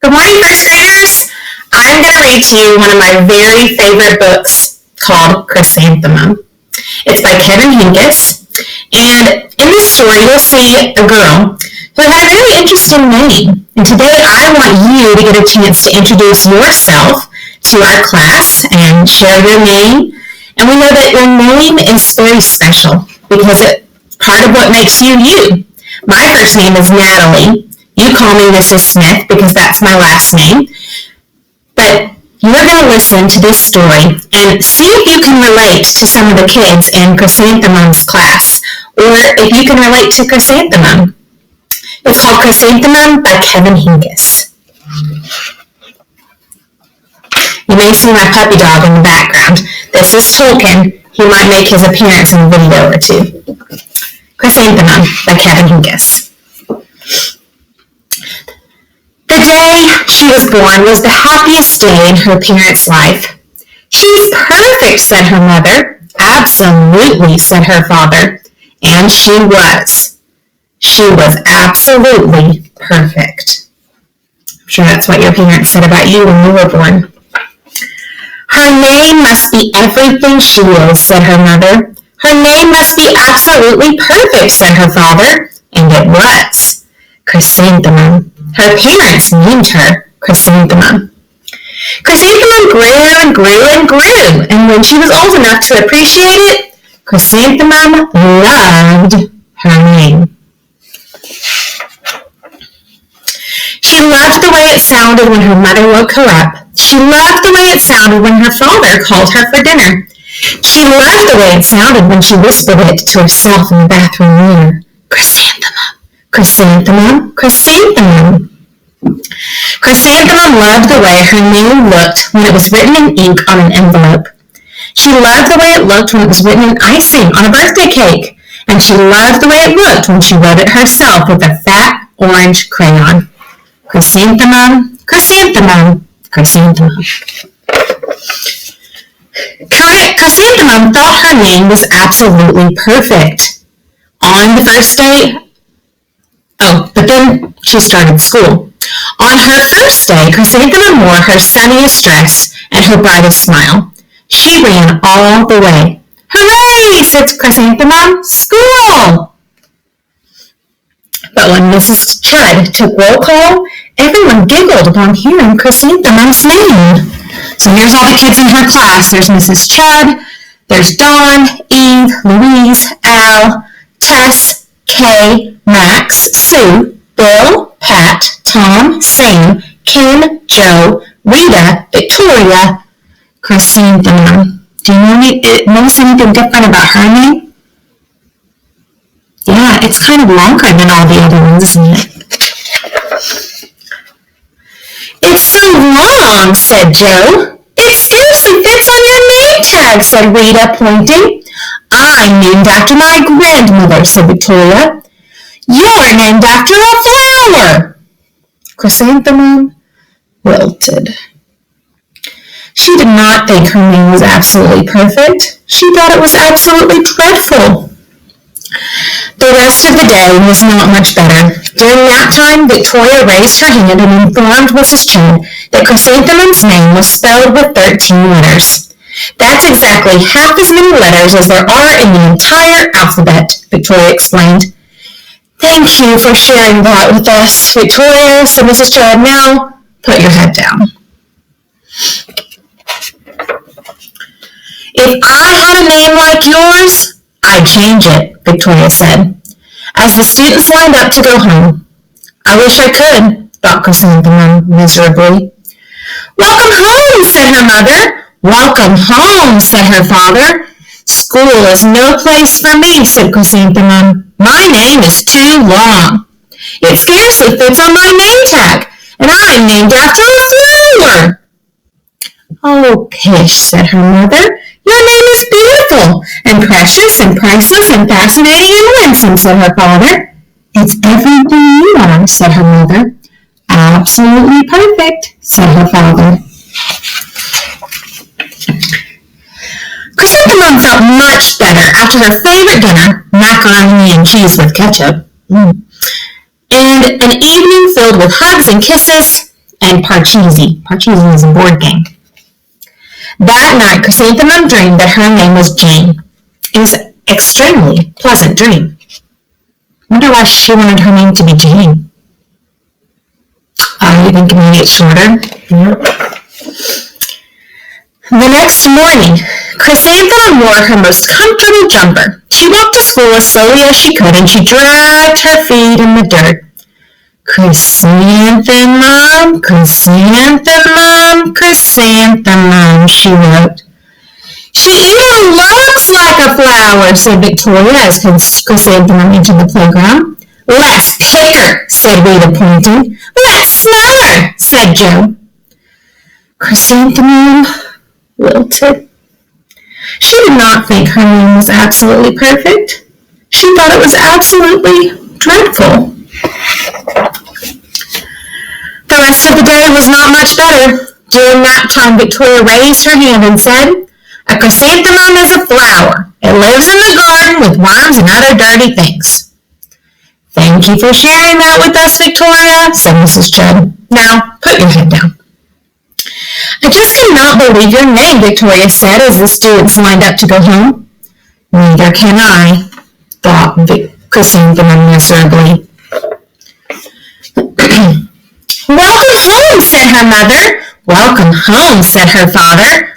Good morning, first graders. I'm going to read to you one of my very favorite books called Chrysanthemum. It's by Kevin Hinckus, and in this story you'll see a girl who had a very interesting name. And today I want you to get a chance to introduce yourself to our class and share your name. And we know that your name is very special because it's part of what makes you you. My first name is Natalie. You call me Mrs. Smith because that's my last name. But you're going to listen to this story and see if you can relate to some of the kids in Chrysanthemum's class, or if you can relate to Chrysanthemum. It's called Chrysanthemum by Kevin Hinckus. You may see my puppy dog in the background. This is Tolkien. He might make his appearance in a video or two. Chrysanthemum by Kevin Hinckus. The day she was born was the happiest day in her parents' life. "She's perfect," said her mother. "Absolutely," said her father. And she was. She was absolutely perfect. I'm sure that's what your parents said about you when you were born. "Her name must be everything she is," said her mother. "Her name must be absolutely perfect," said her father. And it was. Chrysanthemum. Her parents named her Chrysanthemum. Chrysanthemum grew and grew and grew, and when she was old enough to appreciate it, Chrysanthemum loved her name. She loved the way it sounded when her mother woke her up. She loved the way it sounded when her father called her for dinner. She loved the way it sounded when she whispered it to herself in the bathroom mirror. Chrysanthemum, chrysanthemum, chrysanthemum. Chrysanthemum loved the way her name looked when it was written in ink on an envelope. She loved the way it looked when it was written in icing on a birthday cake. And she loved the way it looked when she wrote it herself with a fat orange crayon. Chrysanthemum, chrysanthemum, chrysanthemum. Chrysanthemum thought her name was absolutely perfect. On the first day, but then she started school. On her first day, Chrysanthemum wore her sunniest dress and her brightest smile. She ran all the way. "Hooray!" said Chrysanthemum. "School!" But when Mrs. Chud took roll call, everyone giggled upon hearing Chrysanthemum's name. So here's all the kids in her class. There's Mrs. Chud, there's Dawn, Eve, Louise, Al, Tess, Kay, Max, Sue, Bill, Pat, Tom, Sam, Ken, Joe, Rita, Victoria, Chrysanthemum. Do you notice anything different about her name? Yeah, it's kind of longer than all the other ones, isn't it? "It's so long," said Joe. "It scarcely fits on your name tag," said Rita, pointing. "I'm named after my grandmother," said Victoria. "You're named after a flower." Chrysanthemum wilted. She did not think her name was absolutely perfect. She thought it was absolutely dreadful. The rest of the day was not much better. During nap time, Victoria raised her hand and informed Mrs. Chud that Chrysanthemum's name was spelled with 13 letters. "That's exactly half as many letters as there are in the entire alphabet," Victoria explained. "Thank you for sharing that with us, Victoria," said Mrs. Chud. "Now, put your head down." "If I had a name like yours, I'd change it," Victoria said, as the students lined up to go home. "I wish I could," thought Chrysanthemum miserably. "Welcome home," said her mother. "Welcome home," said her father. "School is no place for me," said Chrysanthemum. "My name is too long. It scarcely fits on my name tag, and I'm named after a flower." "Oh, pish," said her mother. "Your name is beautiful, and precious, and priceless, and fascinating, and winsome," said her father. "It's everything you are," said her mother. "Absolutely perfect," said her father. Chrysanthemum felt much better after her favorite dinner, macaroni and cheese with ketchup, and an evening filled with hugs and kisses. and Parcheesi. Parcheesi is a board game. That night, Chrysanthemum dreamed that her name was Jane. It was an extremely pleasant dream. I wonder why she wanted her name to be Jane. You think maybe it's shorter? The next morning, Chrysanthemum wore her most comfortable jumper. She walked to school as slowly as she could, and she dragged her feet in the dirt. Chrysanthemum, chrysanthemum, chrysanthemum, she wrote. She even looks like a flower, said Victoria as Chrysanthemum entered the playground. Let's pick her, said Rita, pointing. Let's smell her, said Joe. Chrysanthemum wilted. She did not think her name was absolutely perfect. She thought it was absolutely dreadful. The rest of the day was not much better. During nap time, Victoria raised her hand and said, A chrysanthemum is a flower. It lives in the garden with worms and other dirty things. Thank you for sharing that with us, Victoria, said Mrs. Judd. Now, put your head down. I just cannot believe your name, Victoria said as the students lined up to go home. Neither can I, thought Chrysanthemum miserably. Welcome home, said her mother. Welcome home, said her father.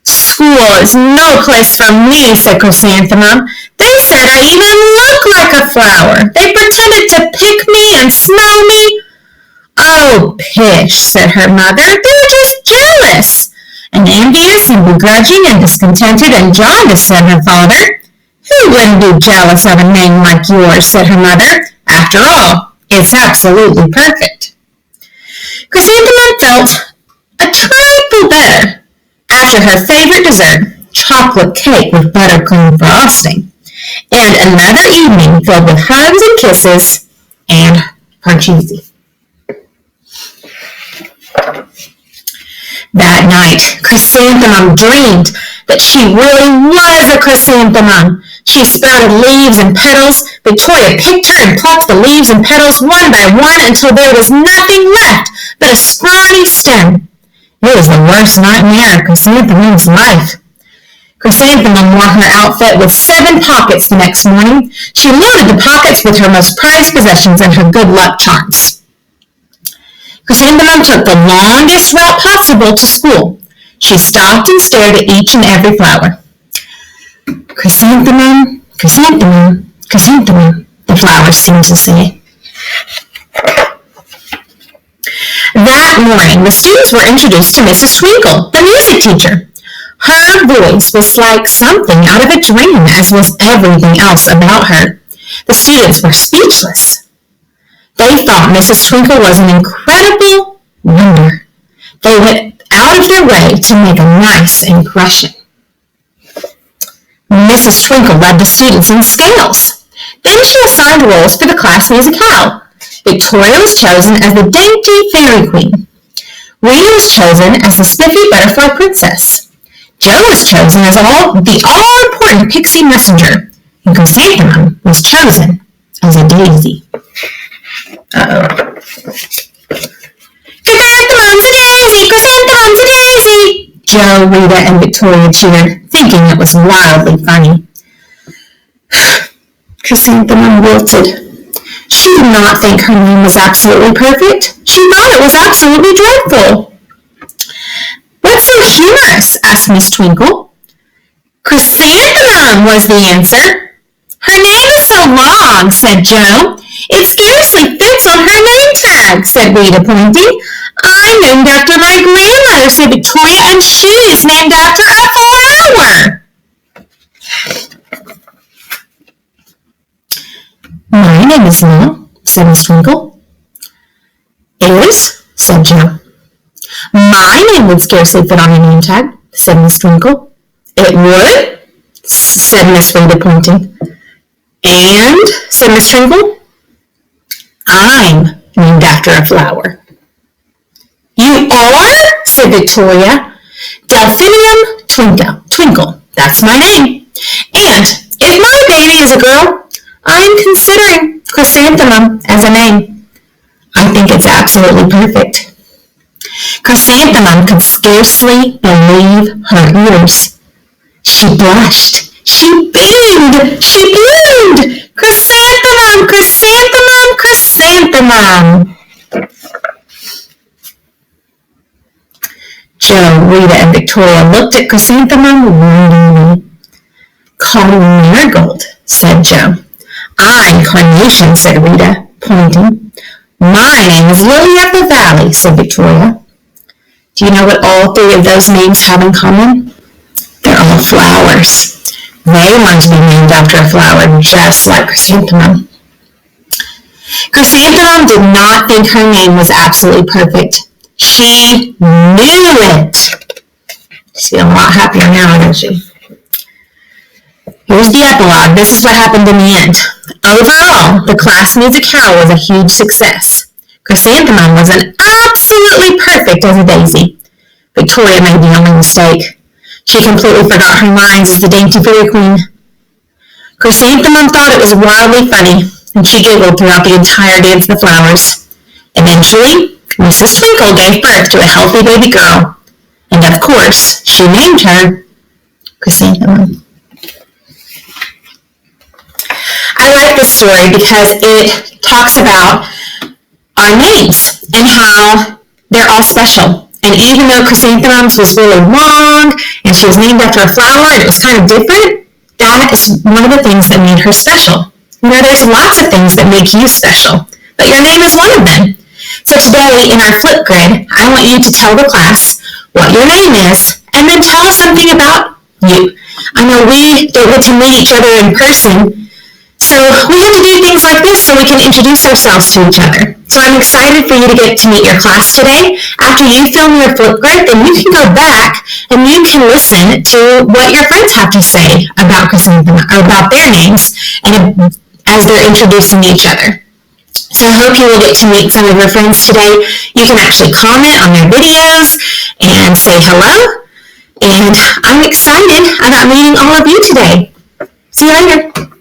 School is no place for me, said Chrysanthemum. They said I even look like a flower. They pretended to pick me and smell me. Oh, pish, said her mother. They're just jealous. And envious and begrudging and discontented and jaundiced, said her father. Who wouldn't be jealous of a name like yours, said her mother. After all, it's absolutely perfect. Chrysanthemum felt a trifle better after her favorite dessert, chocolate cake with buttercream frosting, and another evening filled with hugs and kisses and Parcheesi. That night, Chrysanthemum dreamed that she really was a chrysanthemum. She sprouted leaves and petals. Victoria picked her and plucked the leaves and petals one by one until there was nothing left but a scrawny stem. It was the worst nightmare of Chrysanthemum's life. Chrysanthemum wore her outfit with 7 pockets the next morning. She loaded the pockets with her most prized possessions and her good luck charms. Chrysanthemum took the longest route possible to school. She stopped and stared at each and every flower. Chrysanthemum, chrysanthemum, chrysanthemum, the flowers seemed to say. That morning, the students were introduced to Mrs. Twinkle, the music teacher. Her voice was like something out of a dream, as was everything else about her. The students were speechless. They thought Mrs. Twinkle was an incredible wonder. They went out of their way to make a nice impression. Mrs. Twinkle led the students in scales. Then she assigned roles for the class musicale. Victoria was chosen as the dainty fairy queen. Rita was chosen as the spiffy butterfly princess. Joe was chosen as the all-important pixie messenger, and Chrysanthemum was chosen as a daisy. Chrysanthemum's a daisy! Chrysanthemum's a daisy! Joe, Rita, and Victoria cheered, thinking it was wildly funny. Chrysanthemum wilted. She did not think her name was absolutely perfect. She thought it was absolutely dreadful. What's so humorous? Asked Miss Twinkle. Chrysanthemum was the answer. Her name is so long, said Joe. It scarcely fits on her name tag, said Rita, pointing. I'm named after my grandmother, said Victoria, and she is named after a flower. My name is Nell, said Miss Twinkle. Is? said Joe. My name would scarcely fit on a name tag, said Miss Twinkle. It would? said Miss Rita, pointing. And, said Miss Twinkle, I'm named after a flower. You are? said Victoria. Delphinium Twinkle. That's my name. And if my baby is a girl, I'm considering Chrysanthemum as a name. I think it's absolutely perfect. Chrysanthemum could scarcely believe her ears. She blushed. She beamed. She bloomed. Chrysanthemum, chrysanthemum, chrysanthemum. Joe, Rita, and Victoria looked at Chrysanthemum wonderingly. "Call me Marigold," said Joe. "I'm Carnation," said Rita, pointing. "My name is Lily of the Valley," said Victoria. Do you know what all three of those names have in common? They're all flowers. They want to be named after a flower just like Chrysanthemum. Chrysanthemum did not think her name was absolutely perfect. She knew it. She's feeling a lot happier now, isn't she? Here's the epilogue. This is what happened in the end. Overall, the class musicale was a huge success. Chrysanthemum was an absolutely perfect as a daisy. Victoria made the only mistake. She completely forgot her lines as the dainty fairy queen. Chrysanthemum thought it was wildly funny, and she giggled throughout the entire Dance of the Flowers. Eventually, Mrs. Twinkle gave birth to a healthy baby girl, and of course, she named her Chrysanthemum. I like this story because it talks about our names and how they're all special. And even though Chrysanthemum's was really long and she was named after a flower and it was kind of different, that is one of the things that made her special. You know, there's lots of things that make you special, but your name is one of them. So today in our flip grid, I want you to tell the class what your name is and then tell us something about you. I know we don't get to meet each other in person, so we have to do things like this so we can introduce ourselves to each other. So I'm excited for you to get to meet your class today. After you film your flip grid, then you can go back and you can listen to what your friends have to say about Chrysanthemum, or about their names, and as they're introducing each other. So I hope you will get to meet some of your friends today. You can actually comment on their videos and say hello. And I'm excited about meeting all of you today. See you later.